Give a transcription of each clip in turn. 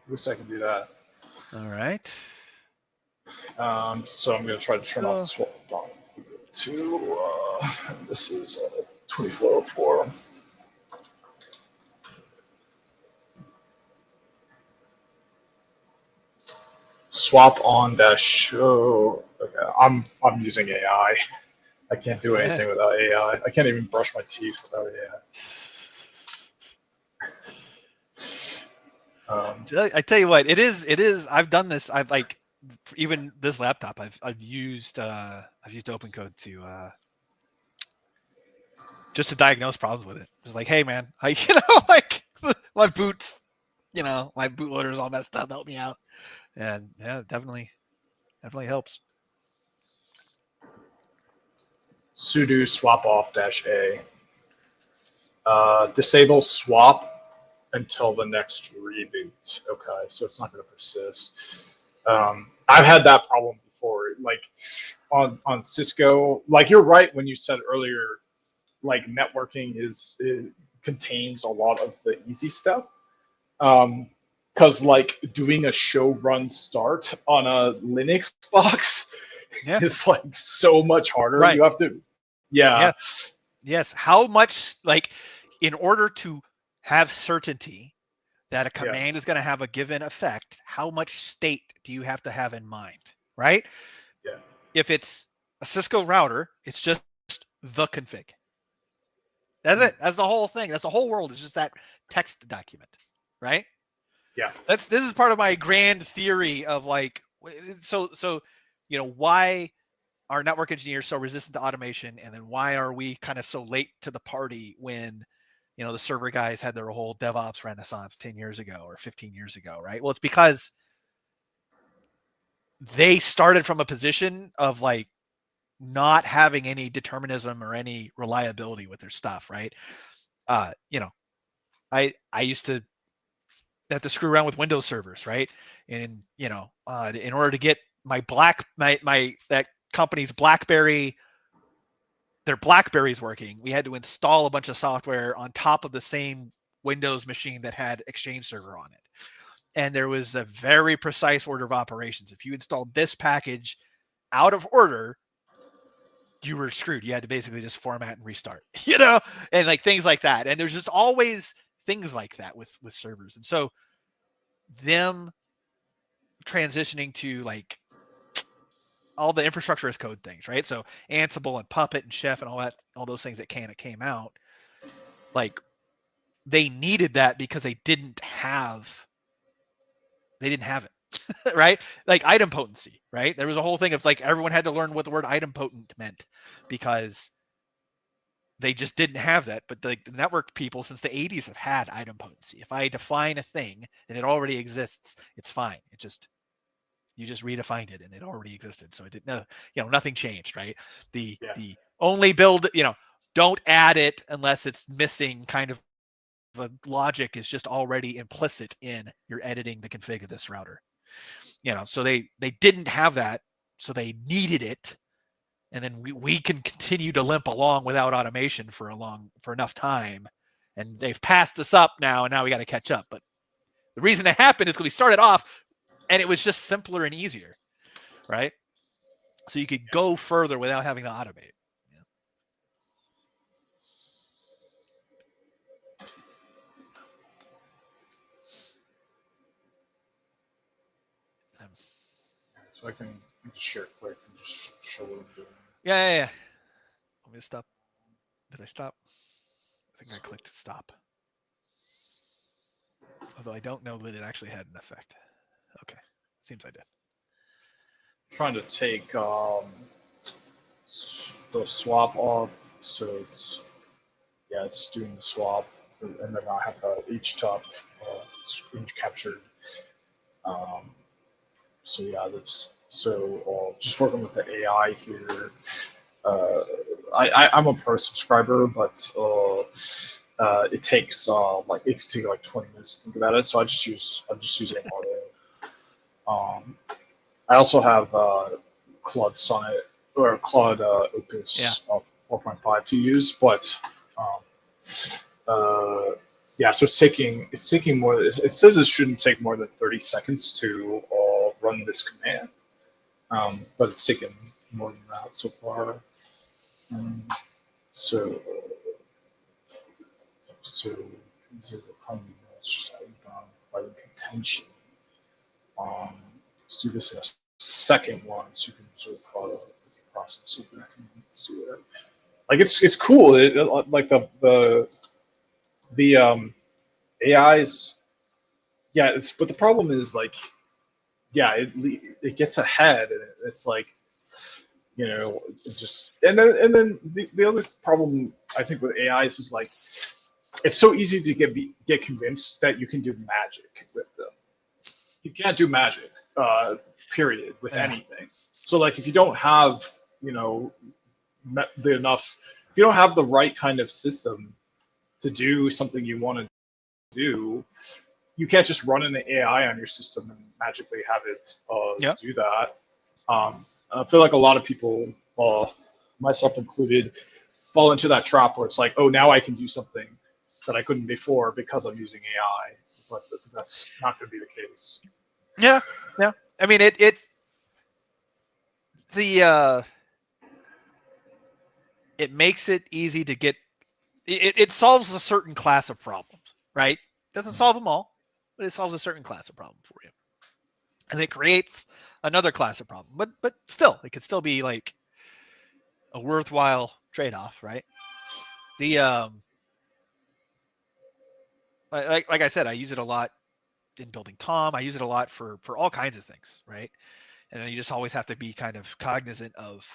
At least I can do that. All right. So I'm going to try to turn off the So swap on to, this is 2404. Swap on dash show. Okay, I'm using AI. I can't do anything without AI. I can't even brush my teeth without AI. I tell you what, it is. I've done this. I've like even this laptop. I've used OpenCode to just to diagnose problems with it. Just like, hey man, like my boots, my bootloader's all messed up. Help me out. And yeah, definitely helps. Sudo swap off dash A. Disable swap until the next reboot. Okay, so it's not going to persist. I've had that problem before. Like on Cisco, like you're right when you said earlier, like networking it contains a lot of the easy stuff. Because like doing a show run start on a Linux box Yeah. is like so much harder. Right. You have to, yeah. Yes. How much, like, in order to have certainty that a command is going to have a given effect, how much state do you have to have in mind, right? Yeah. If it's a Cisco router, it's just the config. That's it. That's the whole thing. That's the whole world. It's just that text document, right? Yeah. This is part of my grand theory of like, so why are network engineers so resistant to automation, and then why are we kind of so late to the party when the server guys had their whole DevOps renaissance 10 years ago or 15 years ago, right? Well, it's because they started from a position of like not having any determinism or any reliability with their stuff, right? I used to have to screw around with Windows servers, right? And in order to get my that company's BlackBerry, their BlackBerries working, we had to install a bunch of software on top of the same Windows machine that had Exchange Server on it. And there was a very precise order of operations. If you installed this package out of order, you were screwed. You had to basically just format and restart, and like things like that. And there's just always things like that with servers. And so them transitioning to like all the infrastructure as code things, right? So Ansible and Puppet and Chef and all those things that came out, like they needed that because they didn't have it. Right? Like idempotency, right? There was a whole thing of like everyone had to learn what the word idempotent meant because they just didn't have that. But the network people since the 80s have had idempotency. If I define a thing and it already exists, it's fine. You just redefined it and it already existed. So it didn't, nothing changed, right? The only build, don't add it unless it's missing kind of a logic is just already implicit in you're editing the config of this router. So they didn't have that, so they needed it. And then we can continue to limp along without automation for enough time. And they've passed us up now, and now we got to catch up. But the reason it happened is because we started off and it was just simpler and easier, right? So you could go further without having to automate. So I can just share quick and just show what I'm doing. Yeah. Let me stop. Did I stop? I think I clicked stop. Although I don't know that it actually had an effect. Okay. Seems I did. I'm trying to take the swap off, so it's doing the swap, and then I have the HTOP screen captured. So yeah, just working with the AI here. I'm a pro subscriber, but it takes it can take like 20 minutes to think about it. So I'm just using Auto. I also have Claude Sonnet or Claude Opus 4.5 to use, but yeah, so it's taking more. It says it shouldn't take more than 30 seconds to run this command, but it's taken more than that so far. Um, so so these are the common notes just outbound by the contention. Let's do this in a second one, so you can sort of process it back and let's do it. Like it's cool. Like the AIs, yeah. But the problem is like, yeah, it gets ahead, and it's like, it just and then the other problem I think with AIs is like, it's so easy to get convinced that you can do magic with them. You can't do magic, period, with anything. So like, if you don't have, if you don't have the right kind of system to do something you want to do, you can't just run an AI on your system and magically have it do that. I feel like a lot of people, myself included, fall into that trap where it's like, oh, now I can do something that I couldn't before because I'm using AI, but that's not going to be the case. Yeah. I mean, it makes it easy to get. It solves a certain class of problems, right? Doesn't solve them all, but it solves a certain class of problem for you, and it creates another class of problem. But still, it could still be like a worthwhile trade-off, right? The like I said, I use it a lot in building Tom. I use it a lot for all kinds of things, right? And then you just always have to be kind of cognizant of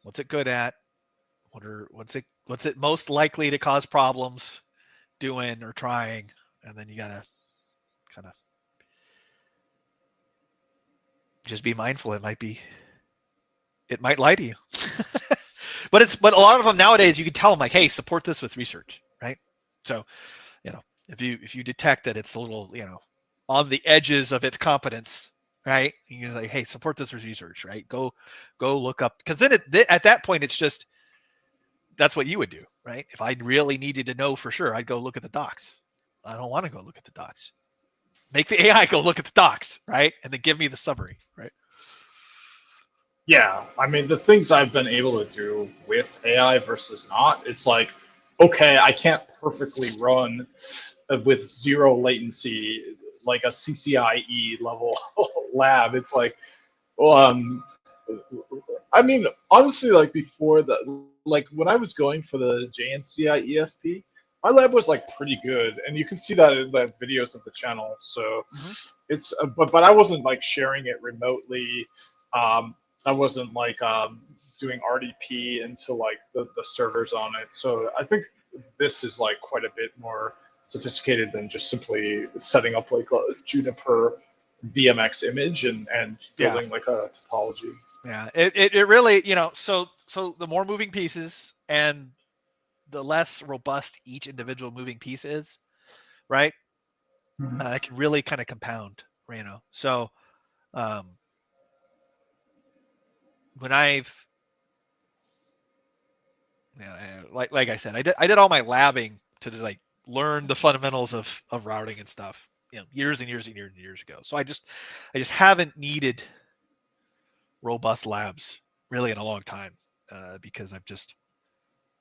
what's it good at, what's it most likely to cause problems doing or trying, and then you gotta kind of just be mindful. It might lie to you. but a lot of them nowadays, you can tell them like, hey, support this with research, right? So, if you detect that it's a little, on the edges of its competence, right? You're like, hey, support this with research, right? Go look up, because then at that point, it's just, that's what you would do, right? If I really needed to know for sure, I'd go look at the docs. I don't want to go look at the docs. Make the AI go look at the docs, right? And then give me the summary, right? Yeah, I mean, the things I've been able to do with AI versus not, it's like, okay, I can't perfectly run with zero latency like a CCIE level lab. It's like, I mean, honestly, like before that, like when I was going for the JNCI ESP, my lab was like pretty good, and you can see that in the videos of the channel. So it's, but I wasn't like sharing it remotely. I wasn't like doing RDP into like the servers on it. So I think this is like quite a bit more sophisticated than just simply setting up like a Juniper VMX image and building like a topology. Yeah, it really, so the more moving pieces and the less robust each individual moving piece is, right? It can really kind of compound, So, when I've, like I said, I did all my labbing to like learn the fundamentals of routing and stuff, years and years and years and years ago. So I just haven't needed robust labs really in a long time, because I've just,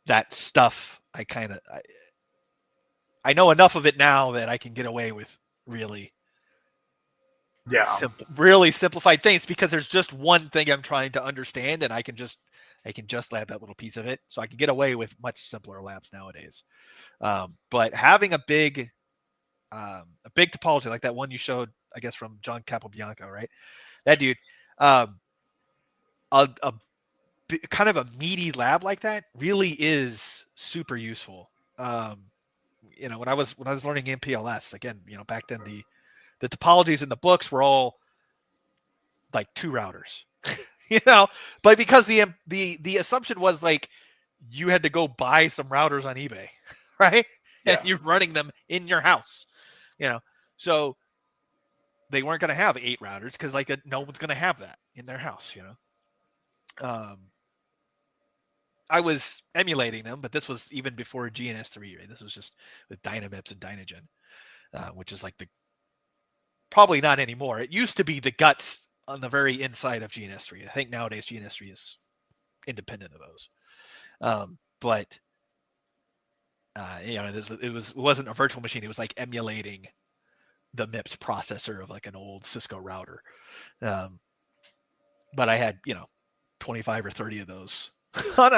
that stuff, I know enough of it now that I can get away with really really simplified things, because there's just one thing I'm trying to understand, and I can just lab that little piece of it, so I can get away with much simpler labs nowadays. But having a big topology like that one you showed, I guess from John Capobianco, right? That dude, a kind of a meaty lab like that really is super useful. When I was learning MPLS, again, back then the topologies in the books were all like 2 routers, but because the assumption was like you had to go buy some routers on eBay, right? And you're running them in your house, so they weren't going to have 8 routers because no one's going to have that in their house, I was emulating them, but this was even before GNS3. Right? This was just with Dynamips and Dynagen, which is like the probably not anymore. It used to be the guts on the very inside of GNS3. I think nowadays GNS3 is independent of those. But it wasn't a virtual machine. It was like emulating the MIPS processor of like an old Cisco router. But I had 25 or 30 of those on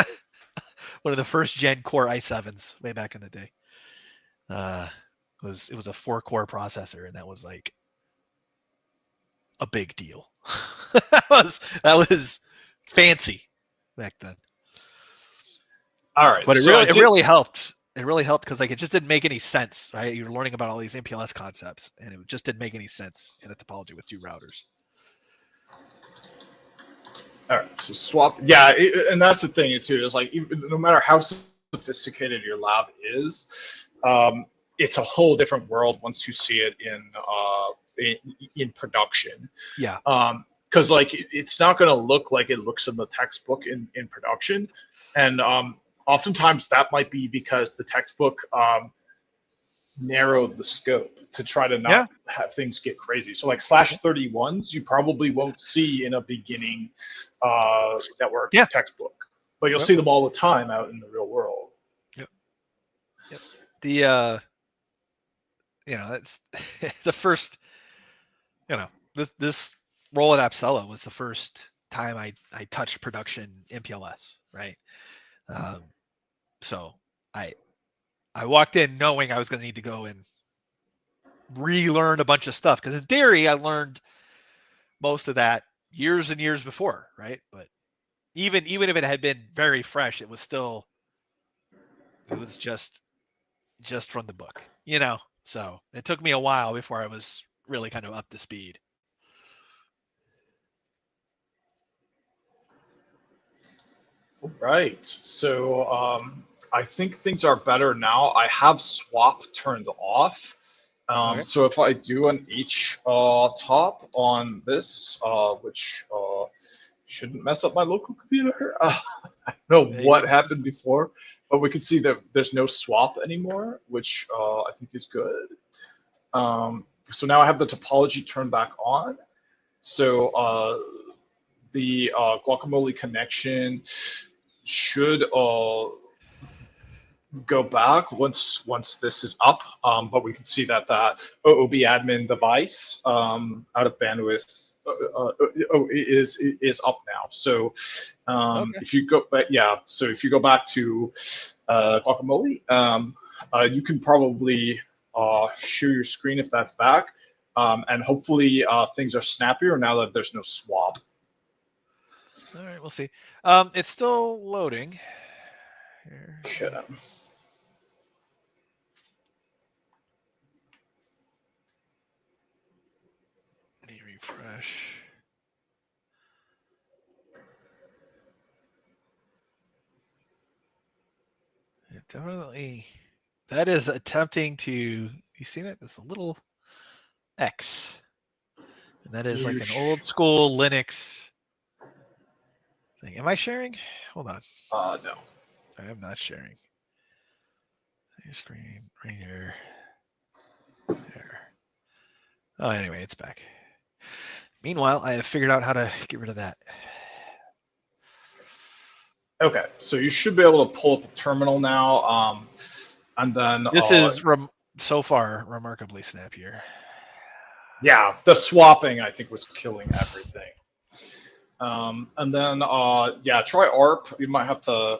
one of the first gen Core i7s way back in the day. It was a 4-core processor, and that was like a big deal. that was fancy back then. All right, But it so really helped. It really helped because like it just didn't make any sense, right? You're learning about all these MPLS concepts, and it just didn't make any sense in a topology with 2 routers. All right, so swap. Yeah, and that's the thing too. Is like no matter how sophisticated your lab is, it's a whole different world once you see it in production. Yeah. Because like it's not going to look like it looks in the textbook in production, and oftentimes that might be because the textbook narrowed the scope to try to not have things get crazy. So like /31s, you probably won't see in a beginning network textbook, but you'll see them all the time out in the real world. Yep. The that's the first. This roll at Apsella was the first time I touched production MPLS, right? So I walked in knowing I was going to need to go and relearn a bunch of stuff, because in theory I learned most of that years and years before, right? But even if it had been very fresh, it was just from the book, So it took me a while before I was really kind of up to speed. Right. So I think things are better now. I have swap turned off. Okay. So if I do an H top on this, which shouldn't mess up my local computer. I don't know what happened before, but we can see that there's no swap anymore, which I think is good. So now I have the topology turned back on. So the Guacamole connection should go back once this is up, but we can see that OOB admin device out of bandwidth is up now. So if you go back, so if you go back to Guacamole, you can probably share your screen if that's back, and hopefully things are snappier now that there's no swap. All right, we'll see. It's still loading. Here. Okay. Let me refresh. It definitely, that is attempting to, you see that? There's a little X. And that is like an old school Linux thing. Am I sharing? Hold on. No. I am not sharing. Your screen right here. There. Oh, anyway, it's back. Meanwhile, I have figured out how to get rid of that. Okay, so you should be able to pull up the terminal now, and then this is so far remarkably snappier. Yeah, the swapping I think was killing everything. And then try ARP. You might have to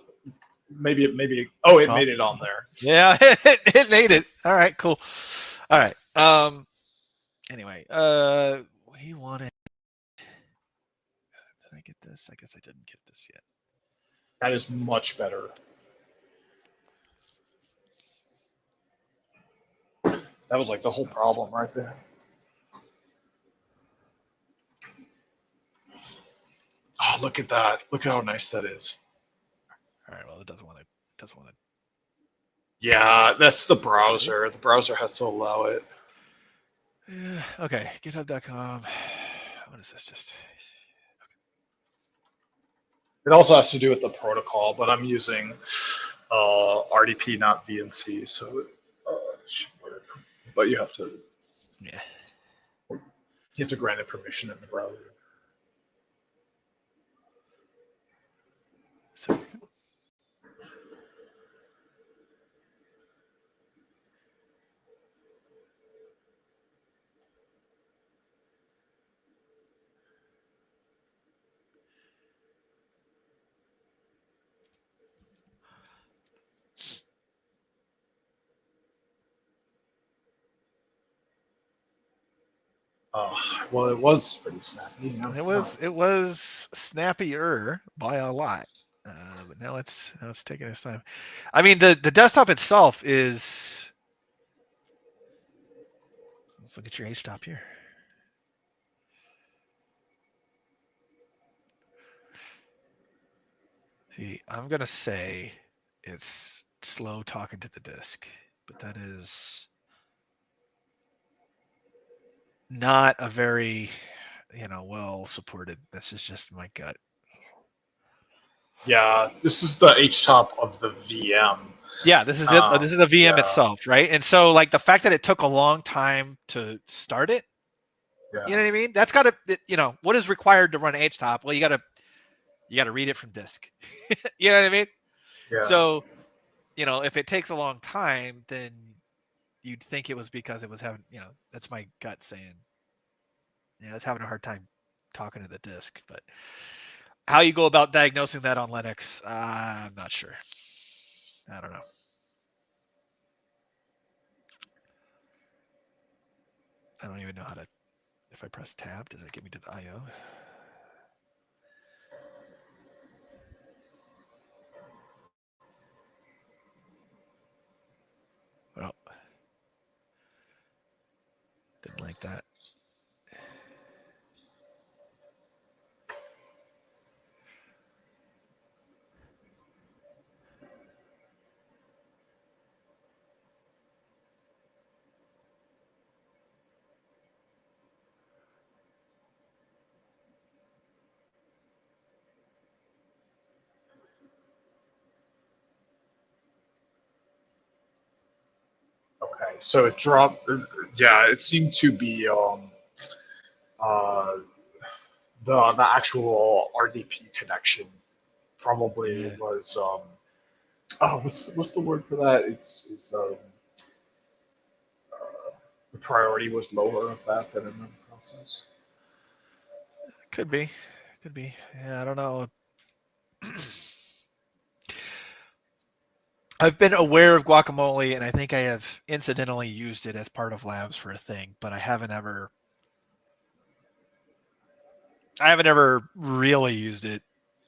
maybe. Oh, it made it on there. Yeah, it made it. All right, cool. All right. Anyway, we wanted. Did I get this? I guess I didn't get this yet. That is much better. That was like the whole problem right there. Oh, look at that! Look at how nice that is. All right. Well, it doesn't want to. Yeah, that's the browser. The browser has to allow it. Yeah. Okay. GitHub.com. What is this? Just. It also has to do with the protocol, but I'm using RDP, not VNC, so it should work. But you have to grant it permission in the browser. So Well, it was pretty snappy. Now it was snappier by a lot, but now it's taking its time. I mean, the desktop itself is. Let's look at your HTOP here. See, I'm gonna say it's slow talking to the disk, but that is not a very, well supported. This is just my gut. Yeah, this is the HTOP of the VM. Yeah, this is it. This is the VM itself, right? And so, like, the fact that it took a long time to start it, you know what I mean? That's got to, what is required to run HTOP? Well, you got to read it from disk. You know what I mean? Yeah. So, if it takes a long time, then you'd think it was because it was having, that's my gut saying, it's having a hard time talking to the disk. But how you go about diagnosing that on Linux, I'm not sure. I don't know. I don't even know how to, if I press tab, does it get me to the IO? Well, didn't like that. Okay, so it dropped. Yeah, it seemed to be the actual RDP connection probably was what's the word for that? It's the priority was lower of that than in the process. Could be. Yeah, I don't know. I've been aware of Guacamole, and I think I have incidentally used it as part of labs for a thing, but I haven't ever really used it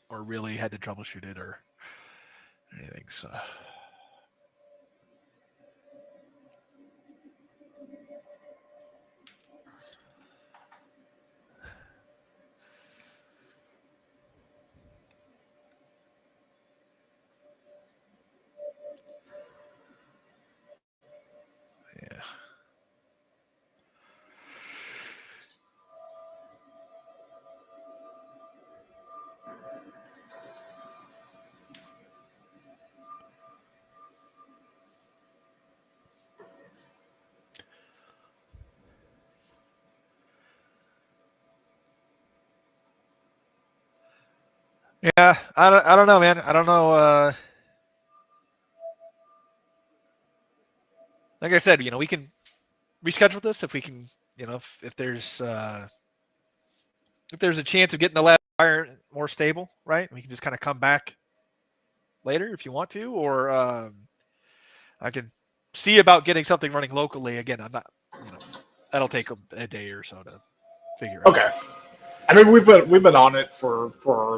or really had to troubleshoot it or anything. So. Yeah. Yeah, I don't know, man. I don't know. Like I said, we can reschedule this if we can, if there's a chance of getting the lab more stable, right? We can just kind of come back later if you want to, or I can see about getting something running locally. Again, I'm not, that'll take a day or so to figure out. Okay. I mean, we've been on it for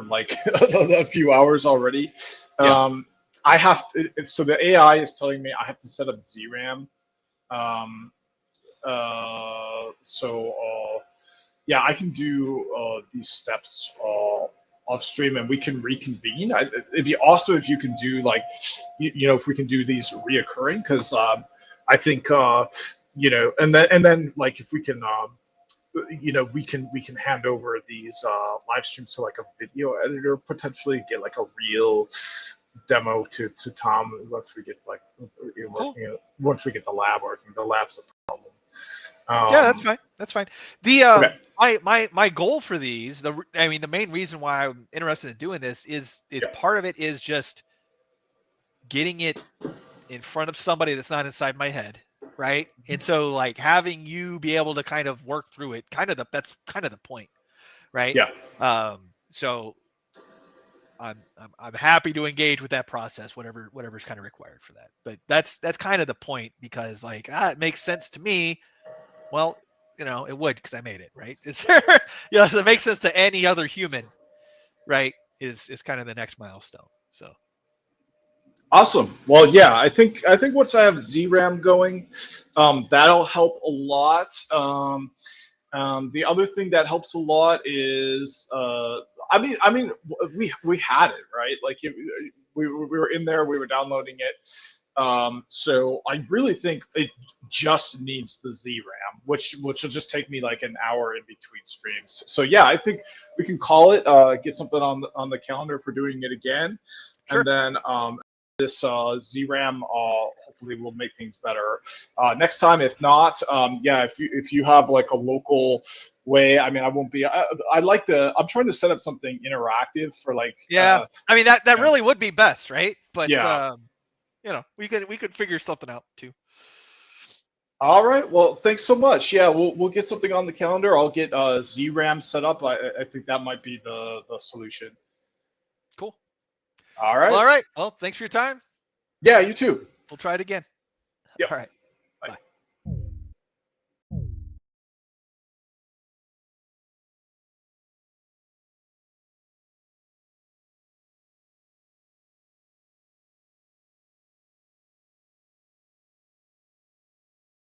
like a few hours already. Yeah. I have to, so the AI is telling me I have to set up ZRAM. Yeah, I can do these steps off stream, and we can reconvene. It'd be awesome if you can do like, if we can do these reoccurring, because I think and then like if we can we can hand over these live streams to like a video editor, potentially get like a real demo to Tom once we get like Cool. once we get the lab working. The lab's a problem. Yeah, that's fine. That's fine. The Okay. my goal for these, the main reason why I'm interested in doing this is part of it is just getting it in front of somebody that's not inside my head, right? And so like having you be able to kind of work through it, that's kind of the point, right? Yeah. So I'm happy to engage with that process, whatever's kind of required for that. But that's kind of the point, because like it makes sense to me. Well, it would, because I made it, right? It's so it makes sense to any other human, right? Is kind of the next milestone. So awesome. Well, yeah, I think once I have ZRAM going, that'll help a lot. The other thing that helps a lot is, we had it, right? Like we were in there, we were downloading it. So I really think it just needs the ZRAM, which will just take me like an hour in between streams. So yeah, I think we can call it, get something on the calendar for doing it again. Sure. And then this ZRAM hopefully will make things better next time. If not, if you have like a local way, I won't be. I'm trying to set up something interactive for like. Yeah, that really would be best, right? But yeah. We could figure something out too. All right. Well, thanks so much. Yeah, we'll get something on the calendar. I'll get ZRAM set up. I think that might be the solution. Cool. All right. Well, all right. Well, thanks for your time. Yeah, you too. We'll try it again. Yep. All right.